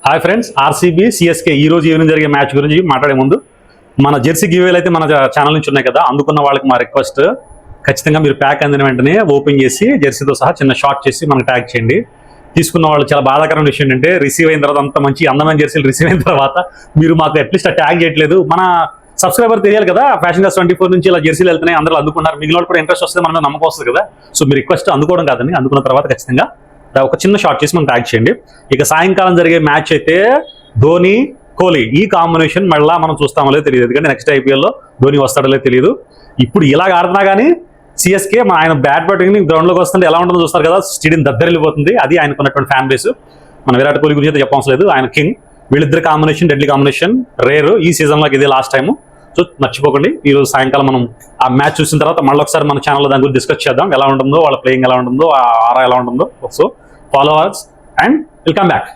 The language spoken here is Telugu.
హాయ్ ఫ్రెండ్స్, ఆర్సీబీ సిఎస్కే ఈ రోజు ఈవినింగ్ జరిగే మ్యాచ్ గురించి మాట్లాడే ముందు మన జెర్సీ గివేలు అయితే మన ఛానల్ నుంచి ఉన్నాయి కదా, అందుకున్న వాళ్ళకి మా రిక్వెస్ట్, ఖచ్చితంగా మీరు ప్యాక్ అందిన వెంటనే ఓపెన్ చేసి జెర్సీతో సహా చిన్న షార్ట్ చేసి మనకు ట్యాగ్ చేయండి. తీసుకున్న వాళ్ళు చాలా బాధాకరమైన విషయం ఏంటంటే, రిసీవ్ అయిన తర్వాత అంత మంచి అందమైన జెర్సీలు రిసీవ్ అయిన తర్వాత మీరు మాకు అట్లీస్ట్ ట్యాగ్ చేయట్లేదు. మన సబ్స్క్రైబర్ తెలియాలి కదా, ఫ్యాషన్ గాస్ 24 నుంచి ఇలా జెర్సీలు వెళ్తున్నాయి, అందరూ అందుకున్నారు, మిగిలిన కూడా ఇంట్రెస్ట్ వస్తుంది, మన నమ్మకం వస్తుంది కదా. సో మీ రిక్వెస్ట్ అందుకోవడం కాదని, అందుకున్న తర్వాత ఖచ్చితంగా ఒక చిన్న షార్ట్ చేసి మనం ట్యాగ్ చేయండి. ఇక సాయంకాలం జరిగే మ్యాచ్ అయితే ధోని కోహ్లీ ఈ కాంబినేషన్ మళ్ళీ మనం చూస్తామో లేదో తెలియదు, ఎందుకంటే నెక్స్ట్ ఐపీఎల్లో ధోని వస్తాడో లేదో తెలియదు. ఇప్పుడు ఇలాగ ఆడుతున్నా కానీ సిఎస్కే ఆయన బ్యాట్ బ్యాటింగ్ గ్రౌండ్లోకి వస్తుంటే ఎలా ఉంటుందో చూస్తారు కదా, స్టేడియం దద్దరిల్లిపోతుంది. అది ఆయనకున్నటువంటి ఫ్యాన్ బేస్. మన విరాట్ కోహ్లీ గురించి అయితే చెప్పవలసిన లేదు, ఆయన కింగ్. వీళ్ళిద్దరు కాంబినేషన్ డెడ్లీ కాంబినేషన్, రేరు ఈ సీజన్లోకి ఇదే లాస్ట్ టైము. సో మర్చిపోకండి, ఈరోజు సాయంకాలం మనం ఆ మ్యాచ్ చూసిన తర్వాత మళ్ళీ ఒకసారి మన ఛానల్లో దాని గురించి డిస్కస్ చేద్దాం, ఎలా ఉంటుందో, వాళ్ళ ప్లేయింగ్ ఎలా ఉంటుందో, ఆ ఆరా ఎలా ఉంటుందో. So follow hours and welcome back.